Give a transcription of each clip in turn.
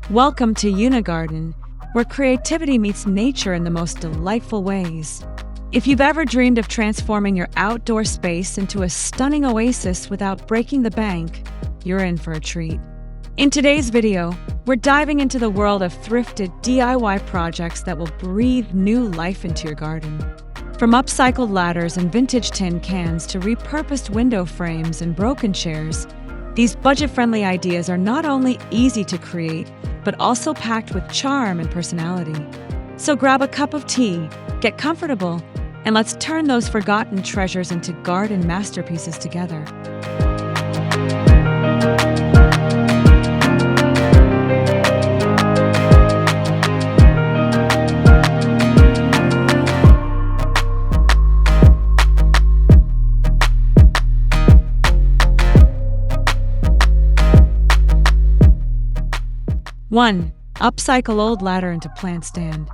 Welcome to Yuna Garden, where creativity meets nature in the most delightful ways. If you've ever dreamed of transforming your outdoor space into a stunning oasis without breaking the bank, you're in for a treat. In today's video, we're diving into the world of thrifted DIY projects that will breathe new life into your garden. From upcycled ladders and vintage tin cans to repurposed window frames and broken chairs, these budget-friendly ideas are not only easy to create, but also packed with charm and personality. So grab a cup of tea, get comfortable, and let's turn those forgotten treasures into garden masterpieces together. One, upcycle old ladder into plant stand.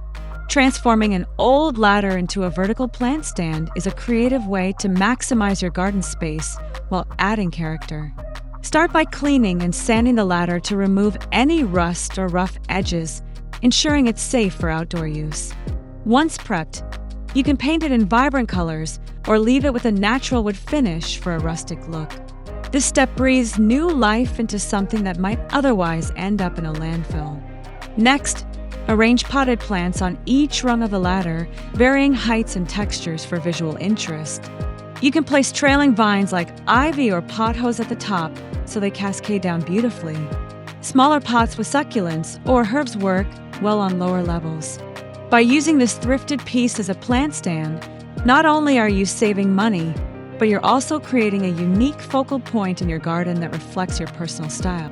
Transforming an old ladder into a vertical plant stand is a creative way to maximize your garden space while adding character. Start by cleaning and sanding the ladder to remove any rust or rough edges, ensuring it's safe for outdoor use. Once prepped, you can paint it in vibrant colors or leave it with a natural wood finish for a rustic look. This step breathes new life into something that might otherwise end up in a landfill. Next, arrange potted plants on each rung of the ladder, varying heights and textures for visual interest. You can place trailing vines like ivy or pothos at the top so they cascade down beautifully. Smaller pots with succulents or herbs work well on lower levels. By using this thrifted piece as a plant stand, not only are you saving money, but you're also creating a unique focal point in your garden that reflects your personal style.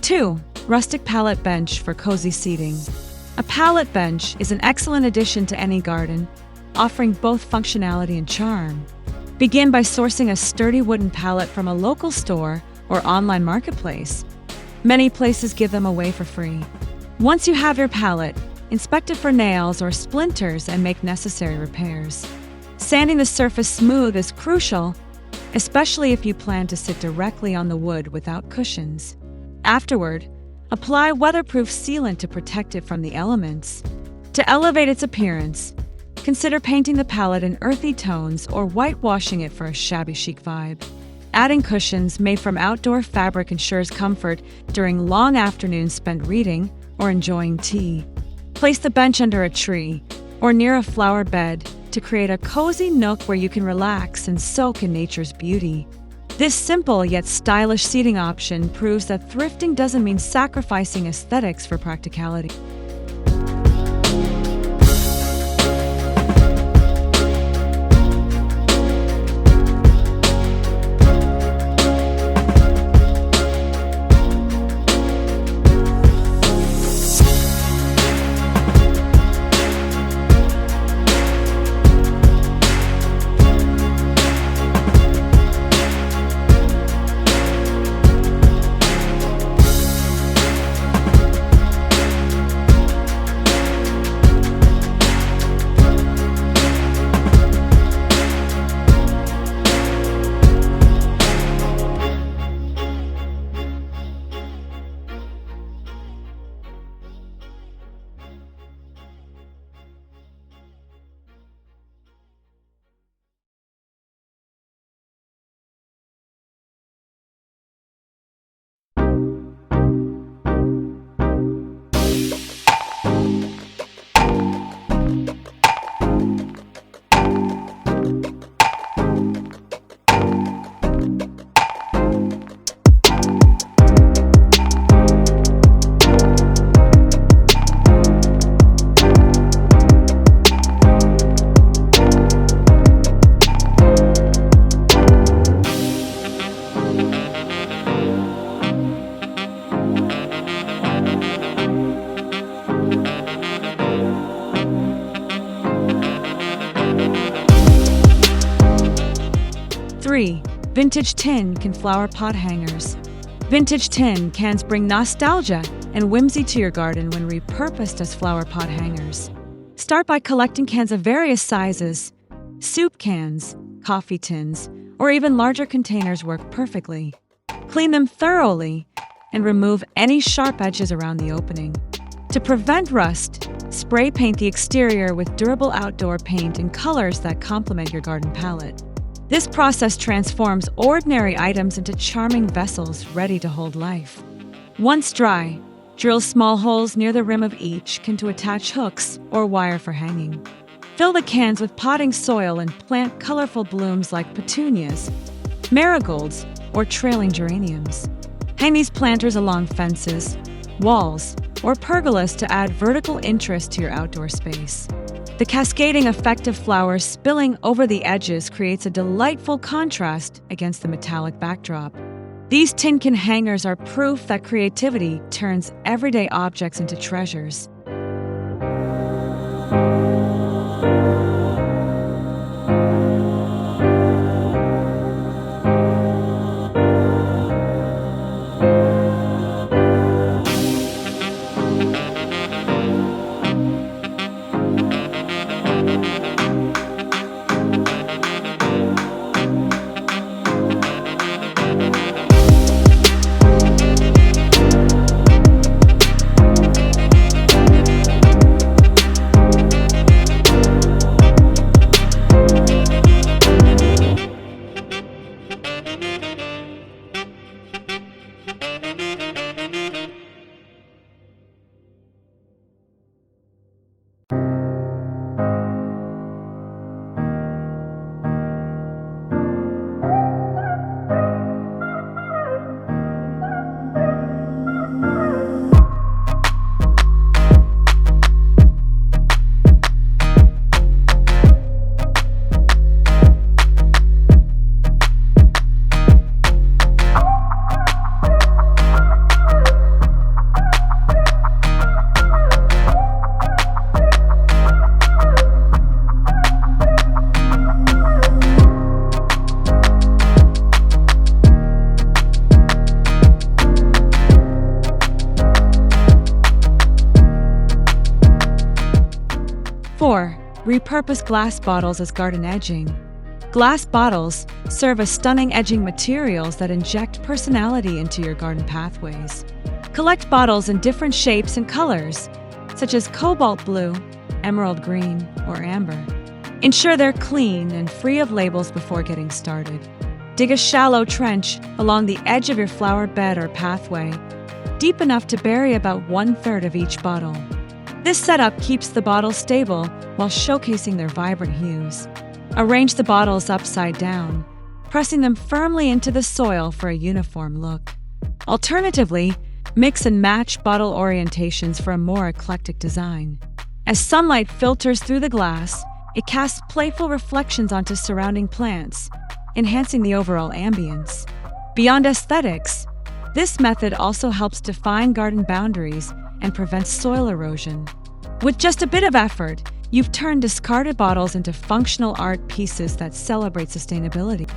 Two, rustic pallet bench for cozy seating. A pallet bench is an excellent addition to any garden, offering both functionality and charm. Begin by sourcing a sturdy wooden pallet from a local store or online marketplace. Many places give them away for free. Once you have your pallet, inspect it for nails or splinters and make necessary repairs. Sanding the surface smooth is crucial, especially if you plan to sit directly on the wood without cushions. Afterward, apply weatherproof sealant to protect it from the elements. To elevate its appearance, consider painting the pallet in earthy tones or whitewashing it for a shabby chic vibe. Adding cushions made from outdoor fabric ensures comfort during long afternoons spent reading or enjoying tea. Place the bench under a tree or near a flower bed to create a cozy nook where you can relax and soak in nature's beauty. This simple yet stylish seating option proves that thrifting doesn't mean sacrificing aesthetics for practicality. 3. Vintage tin can flower pot hangers. Vintage tin cans bring nostalgia and whimsy to your garden when repurposed as flower pot hangers. Start by collecting cans of various sizes. Soup cans, coffee tins, or even larger containers work perfectly. Clean them thoroughly and remove any sharp edges around the opening. To prevent rust, spray paint the exterior with durable outdoor paint in colors that complement your garden palette. This process transforms ordinary items into charming vessels ready to hold life. Once dry, drill small holes near the rim of each can to attach hooks or wire for hanging. Fill the cans with potting soil and plant colorful blooms like petunias, marigolds, or trailing geraniums. Hang these planters along fences, walls, or pergolas to add vertical interest to your outdoor space. The cascading effect of flowers spilling over the edges creates a delightful contrast against the metallic backdrop. These tin can hangers are proof that creativity turns everyday objects into treasures. 4. Repurpose glass bottles as garden edging. Glass bottles serve as stunning edging materials that inject personality into your garden pathways. Collect bottles in different shapes and colors, such as cobalt blue, emerald green, or amber. Ensure they're clean and free of labels before getting started. Dig a shallow trench along the edge of your flower bed or pathway, deep enough to bury about 1/3 of each bottle. This setup keeps the bottles stable while showcasing their vibrant hues. Arrange the bottles upside down, pressing them firmly into the soil for a uniform look. Alternatively, mix and match bottle orientations for a more eclectic design. As sunlight filters through the glass, it casts playful reflections onto surrounding plants, enhancing the overall ambience. Beyond aesthetics, this method also helps define garden boundaries and prevents soil erosion. With just a bit of effort, you've turned discarded bottles into functional art pieces that celebrate sustainability.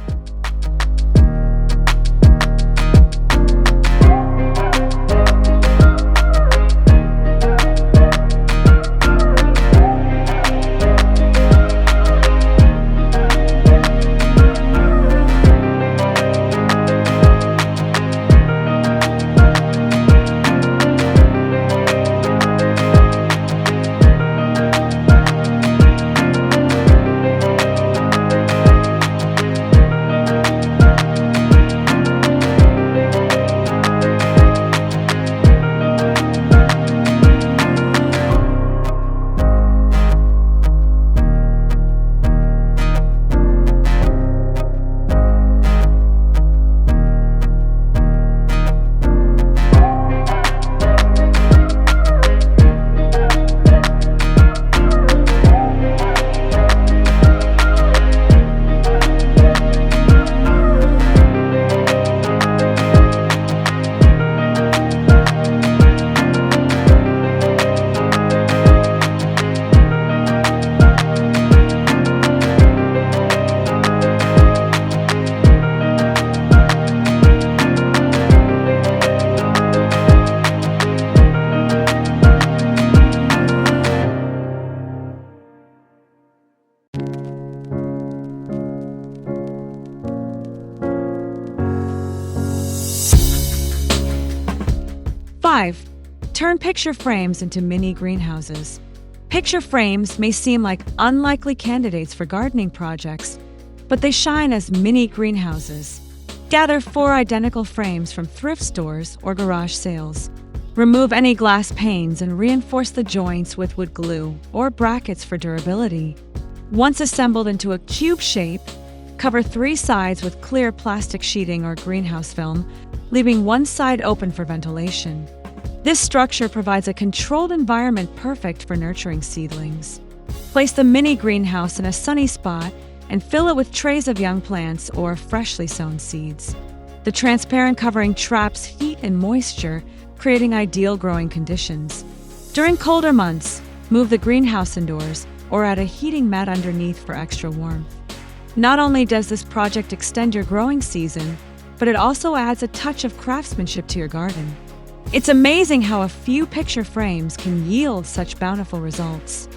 5. Turn picture frames into mini greenhouses. Picture frames may seem like unlikely candidates for gardening projects, but they shine as mini greenhouses. Gather 4 identical frames from thrift stores or garage sales. Remove any glass panes and reinforce the joints with wood glue or brackets for durability. Once assembled into a cube shape, cover 3 sides with clear plastic sheeting or greenhouse film, leaving one side open for ventilation. This structure provides a controlled environment perfect for nurturing seedlings. Place the mini greenhouse in a sunny spot and fill it with trays of young plants or freshly sown seeds. The transparent covering traps heat and moisture, creating ideal growing conditions. During colder months, move the greenhouse indoors or add a heating mat underneath for extra warmth. Not only does this project extend your growing season, but it also adds a touch of craftsmanship to your garden. It's amazing how a few picture frames can yield such bountiful results.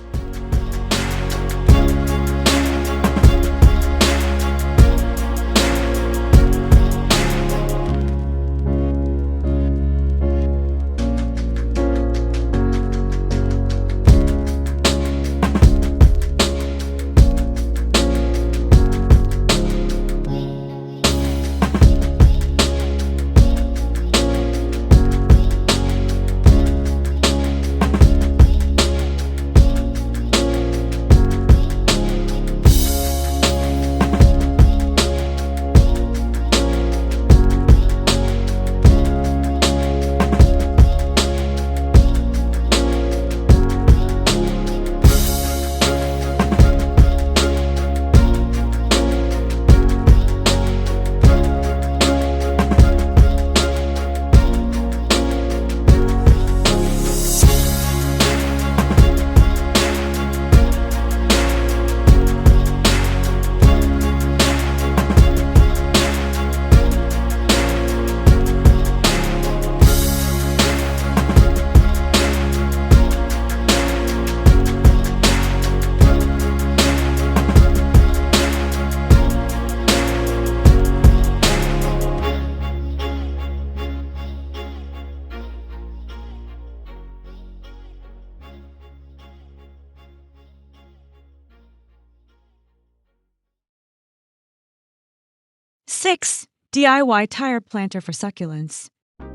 Six, DIY tire planter for succulents.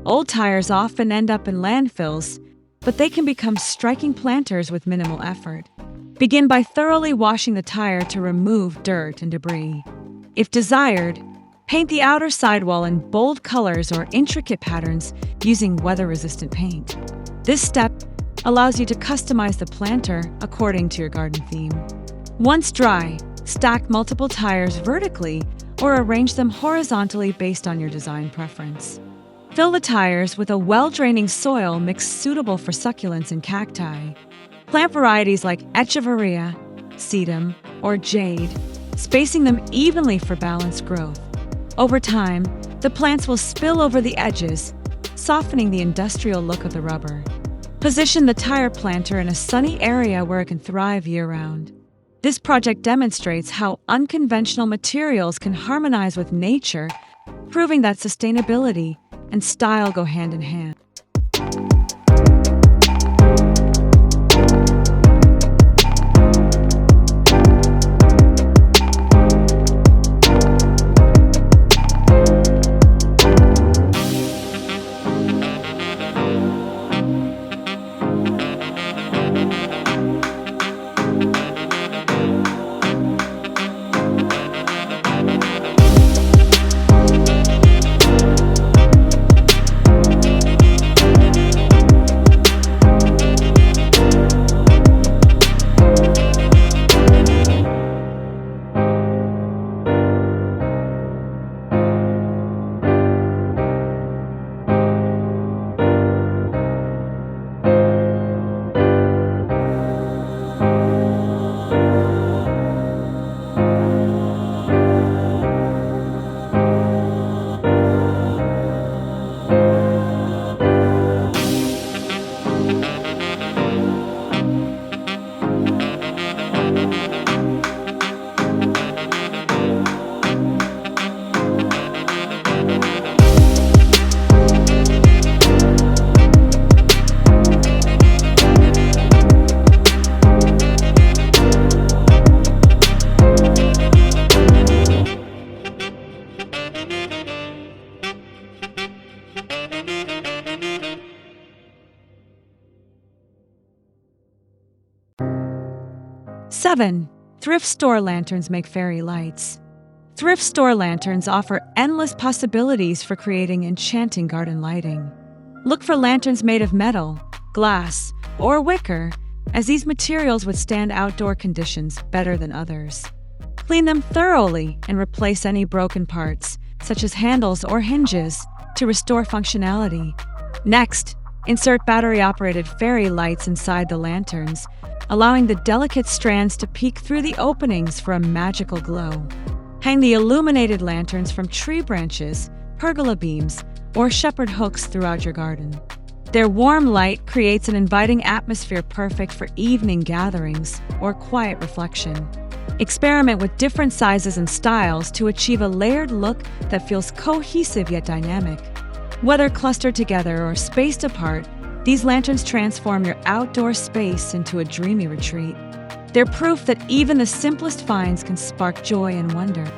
Old tires often end up in landfills, but they can become striking planters with minimal effort. Begin by thoroughly washing the tire to remove dirt and debris. If desired, paint the outer sidewall in bold colors or intricate patterns using weather-resistant paint. This step allows you to customize the planter according to your garden theme. Once dry, stack multiple tires vertically or arrange them horizontally based on your design preference. Fill the tires with a well-draining soil mix suitable for succulents and cacti. Plant varieties like echeveria, sedum, or jade, spacing them evenly for balanced growth. Over time, the plants will spill over the edges, softening the industrial look of the rubber. Position the tire planter in a sunny area where it can thrive year-round. This project demonstrates how unconventional materials can harmonize with nature, proving that sustainability and style go hand in hand. 7. Thrift store lanterns make fairy lights. Thrift store lanterns offer endless possibilities for creating enchanting garden lighting. Look for lanterns made of metal, glass, or wicker, as these materials withstand outdoor conditions better than others. Clean them thoroughly and replace any broken parts, such as handles or hinges, to restore functionality. Next, insert battery-operated fairy lights inside the lanterns, allowing the delicate strands to peek through the openings for a magical glow. Hang the illuminated lanterns from tree branches, pergola beams, or shepherd hooks throughout your garden. Their warm light creates an inviting atmosphere perfect for evening gatherings or quiet reflection. Experiment with different sizes and styles to achieve a layered look that feels cohesive yet dynamic. Whether clustered together or spaced apart, these lanterns transform your outdoor space into a dreamy retreat. They're proof that even the simplest finds can spark joy and wonder.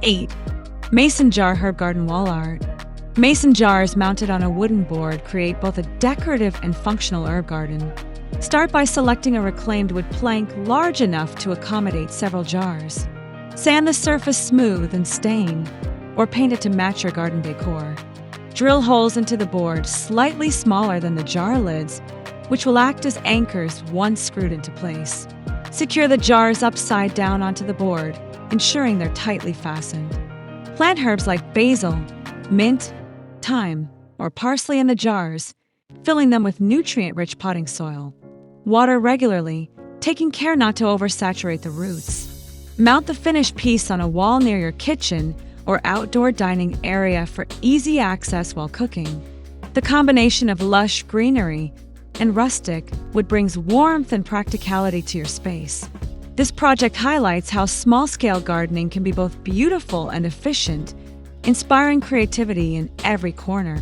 8. Mason jar herb garden wall art. Mason jars mounted on a wooden board create both a decorative and functional herb garden. Start by selecting a reclaimed wood plank large enough to accommodate several jars. Sand the surface smooth and stain, or paint it to match your garden decor. Drill holes into the board slightly smaller than the jar lids, which will act as anchors once screwed into place. Secure the jars upside down onto the board, ensuring they're tightly fastened. Plant herbs like basil, mint, thyme, or parsley in the jars, filling them with nutrient-rich potting soil. Water regularly, taking care not to oversaturate the roots. Mount the finished piece on a wall near your kitchen or outdoor dining area for easy access while cooking. The combination of lush greenery and rustic wood brings warmth and practicality to your space. This project highlights how small-scale gardening can be both beautiful and efficient, inspiring creativity in every corner.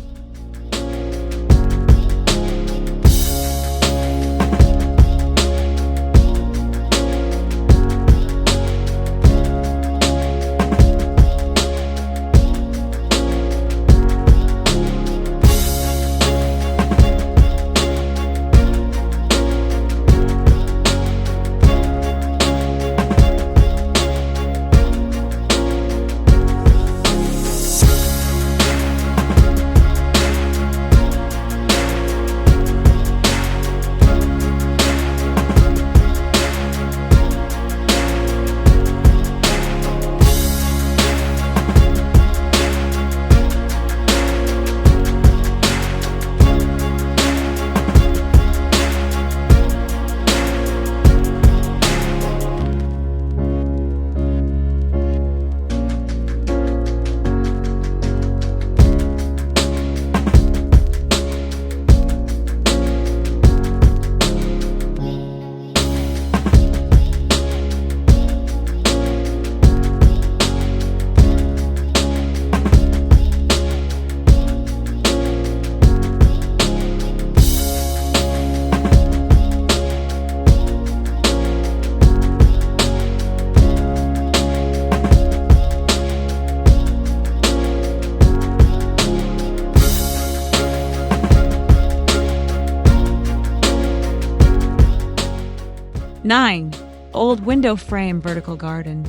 9. Old window frame vertical garden.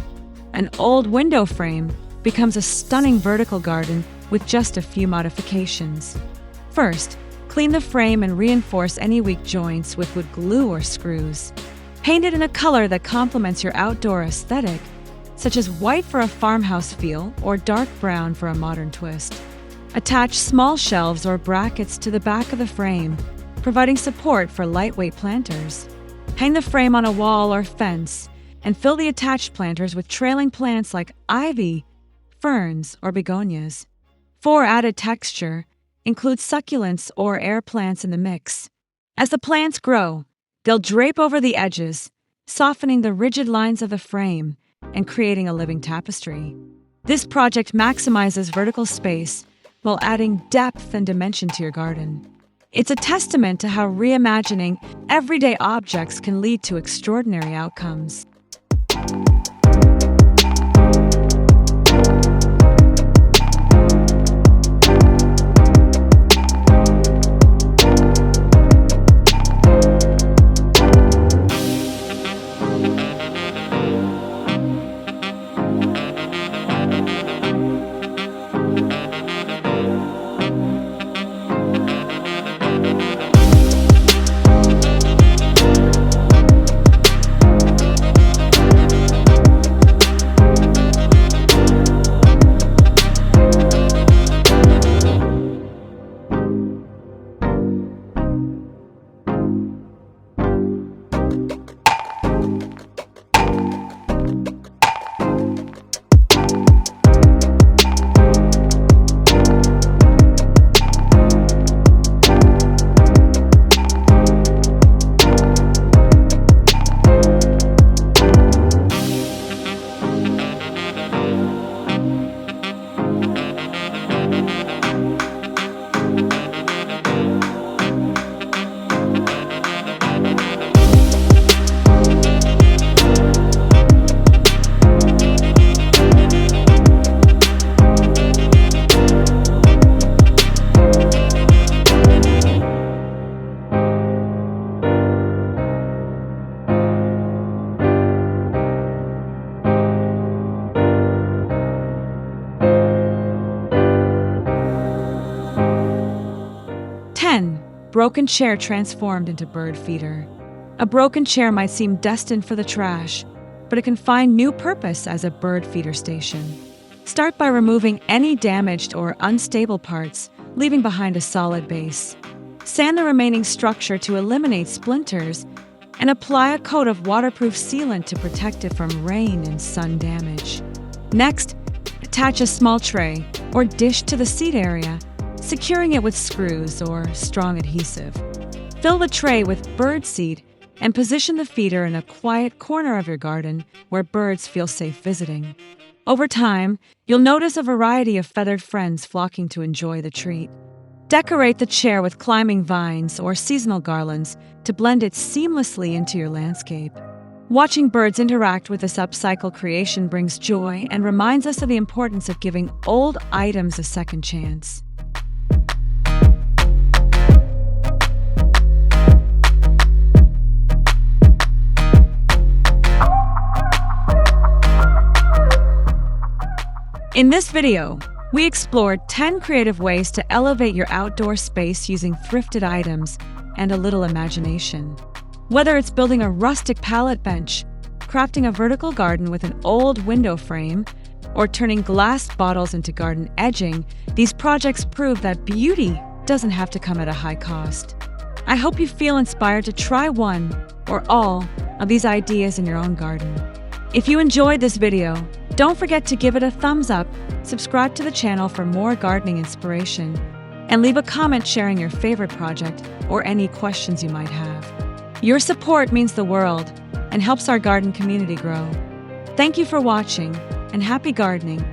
An old window frame becomes a stunning vertical garden with just a few modifications. First, clean the frame and reinforce any weak joints with wood glue or screws. Paint it in a color that complements your outdoor aesthetic, such as white for a farmhouse feel or dark brown for a modern twist. Attach small shelves or brackets to the back of the frame, providing support for lightweight planters. Hang the frame on a wall or fence and fill the attached planters with trailing plants like ivy, ferns, or begonias. For added texture, include succulents or air plants in the mix. As the plants grow, they'll drape over the edges, softening the rigid lines of the frame and creating a living tapestry. This project maximizes vertical space while adding depth and dimension to your garden. It's a testament to how reimagining everyday objects can lead to extraordinary outcomes. Broken chair transformed into bird feeder. A broken chair might seem destined for the trash, but it can find new purpose as a bird feeder station. Start by removing any damaged or unstable parts, leaving behind a solid base. Sand the remaining structure to eliminate splinters, and apply a coat of waterproof sealant to protect it from rain and sun damage. Next, attach a small tray or dish to the seat area, securing it with screws or strong adhesive. Fill the tray with bird seed and position the feeder in a quiet corner of your garden where birds feel safe visiting. Over time, you'll notice a variety of feathered friends flocking to enjoy the treat. Decorate the chair with climbing vines or seasonal garlands to blend it seamlessly into your landscape. Watching birds interact with this upcycle creation brings joy and reminds us of the importance of giving old items a second chance. In this video, we explored 10 creative ways to elevate your outdoor space using thrifted items and a little imagination. Whether it's building a rustic pallet bench, crafting a vertical garden with an old window frame, or turning glass bottles into garden edging, these projects prove that beauty doesn't have to come at a high cost. I hope you feel inspired to try one or all of these ideas in your own garden. If you enjoyed this video, don't forget to give it a thumbs up, subscribe to the channel for more gardening inspiration, and leave a comment sharing your favorite project or any questions you might have. Your support means the world and helps our garden community grow. Thank you for watching, and happy gardening